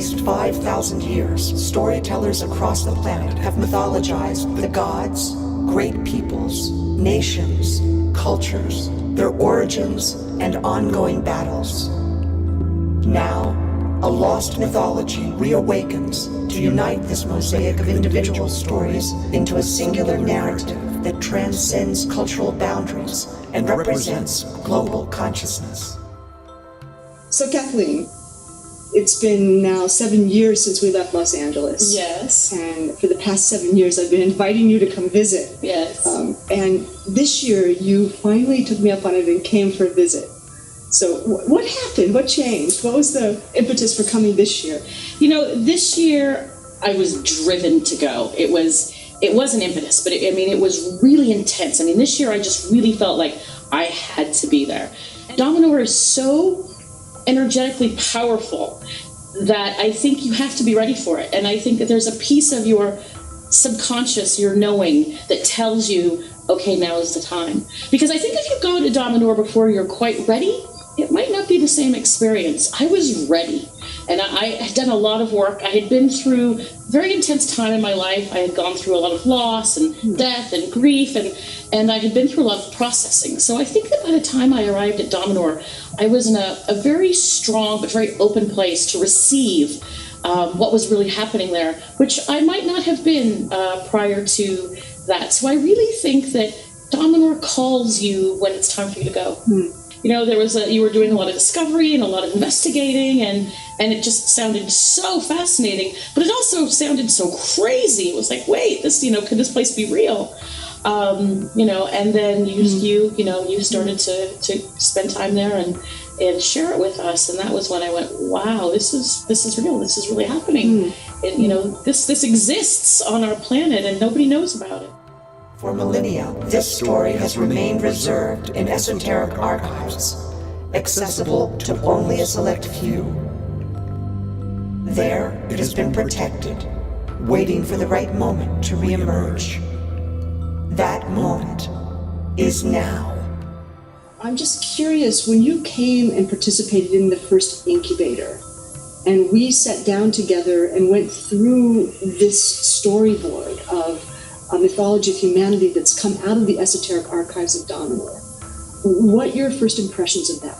least 5,000 years, storytellers across the planet have mythologized the gods, great peoples, nations, cultures, their origins, and ongoing battles. Now, a lost mythology reawakens to unite this mosaic of individual stories into a singular narrative that transcends cultural boundaries and represents global consciousness. So Kathleen, it's been now 7 years since we left Los Angeles. Yes. And for the past 7 years, I've been inviting you to come visit. Yes. And this year, you finally took me up on it and came for a visit. So what happened? What changed? What was the impetus for coming this year? You know, this year I was driven to go. It was an impetus, but it was really intense. I mean, this year I just really felt like I had to be there. Dominor is so energetically powerful that I think you have to be ready for it. And I think that there's a piece of your subconscious, your knowing, that tells you, okay, now is the time. Because I think if you go to Dominor before you're quite ready, it might not be the same experience. I was ready, and I had done a lot of work. I had been through a very intense time in my life. I had gone through a lot of loss and death and grief, and I had been through a lot of processing. So I think that by the time I arrived at Dominor, I was in a very strong but very open place to receive what was really happening there, which I might not have been prior to that. So I really think that Dominor calls you when it's time for you to go. You know, you were doing a lot of discovery and a lot of investigating, and it just sounded so fascinating, but it also sounded so crazy. It was like, wait, could this place be real? And then you started to spend time there and share it with us, and that was when I went, wow, this is real. This is really happening. This exists on our planet, and nobody knows about it. For millennia, this story has remained reserved in esoteric archives, accessible to only a select few. There, it has been protected, waiting for the right moment to reemerge. That moment is now. I'm just curious, when you came and participated in the first incubator, and we sat down together and went through this storyboard of a mythology of humanity that's come out of the esoteric archives of Dominor, what are your first impressions of that?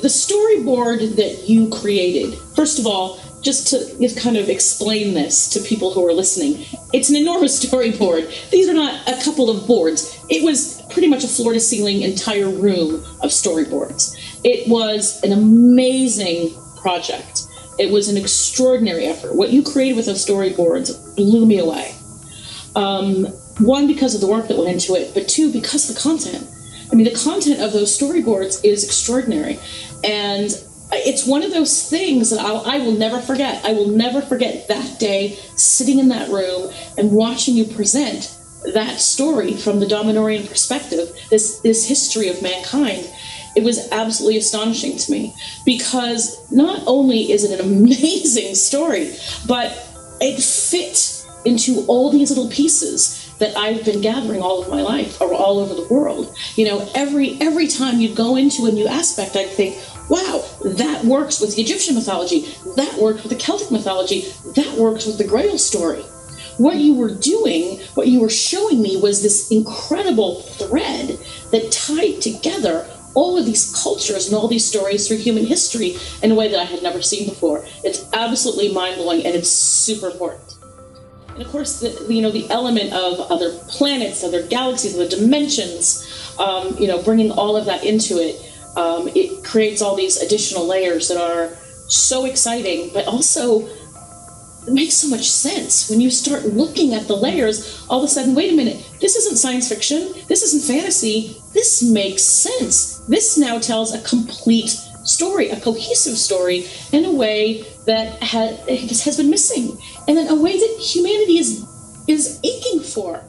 The storyboard that you created, first of all, just to kind of explain this to people who are listening, it's an enormous storyboard. These are not a couple of boards. It was pretty much a floor-to-ceiling entire room of storyboards. It was an amazing project. It was an extraordinary effort. What you created with those storyboards blew me away. One, because of the work that went into it, but two, because of the content. I mean, the content of those storyboards is extraordinary. And it's one of those things that I will never forget. I will never forget that day sitting in that room and watching you present that story from the Dominorian perspective, this history of mankind. It was absolutely astonishing to me, because not only is it an amazing story, but it fit into all these little pieces that I've been gathering all of my life, or all over the world. You know, every time you go into a new aspect, I think, wow, that works with the Egyptian mythology, that works with the Celtic mythology, that works with the Grail story. What you were doing, what you were showing me, was this incredible thread that tied together all of these cultures and all these stories through human history in a way that I had never seen before. It's absolutely mind-blowing, and it's super important. And of course, the element of other planets, other galaxies, other dimensions, bringing all of that into it, it creates all these additional layers that are so exciting, but also it makes so much sense. When you start looking at the layers, all of a sudden, wait a minute, this isn't science fiction, this isn't fantasy, this makes sense. This now tells a complete story, a cohesive story, in a way that has been missing, and in a way that humanity is aching for.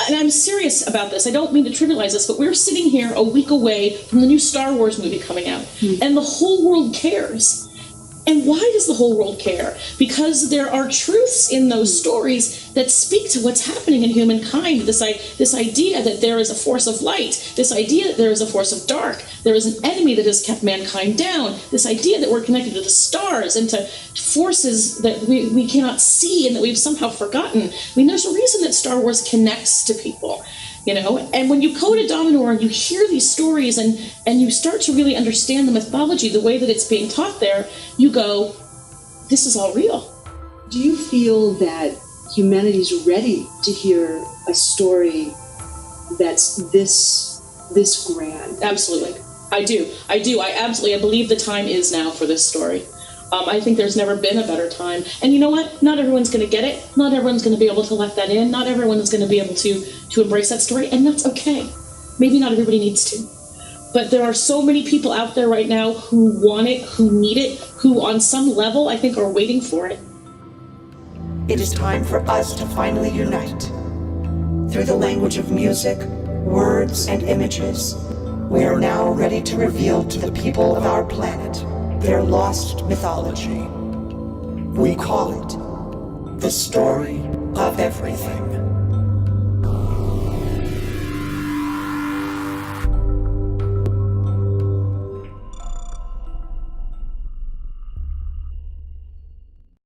And I'm serious about this. I don't mean to trivialize this, but we're sitting here a week away from the new Star Wars movie coming out, and the whole world cares. And why does the whole world care? Because there are truths in those stories that speak to what's happening in humankind. This idea that there is a force of light, this idea that there is a force of dark, there is an enemy that has kept mankind down, this idea that we're connected to the stars and to forces that we cannot see and that we've somehow forgotten. I mean, there's a reason that Star Wars connects to people. And when you go to Dominor and you hear these stories and you start to really understand the mythology, the way that it's being taught there, you go, this is all real. Do you feel that humanity's ready to hear a story that's this grand? Absolutely. I do. I believe the time is now for this story. I think there's never been a better time. And you know what? Not everyone's going to get it. Not everyone's going to be able to let that in. Not everyone is going to be able to embrace that story. And that's okay. Maybe not everybody needs to. But there are so many people out there right now who want it, who need it, who on some level I think are waiting for it. It is time for us to finally unite. Through the language of music, words, and images, we are now ready to reveal to the people of our planet their lost mythology. We call it the story of everything.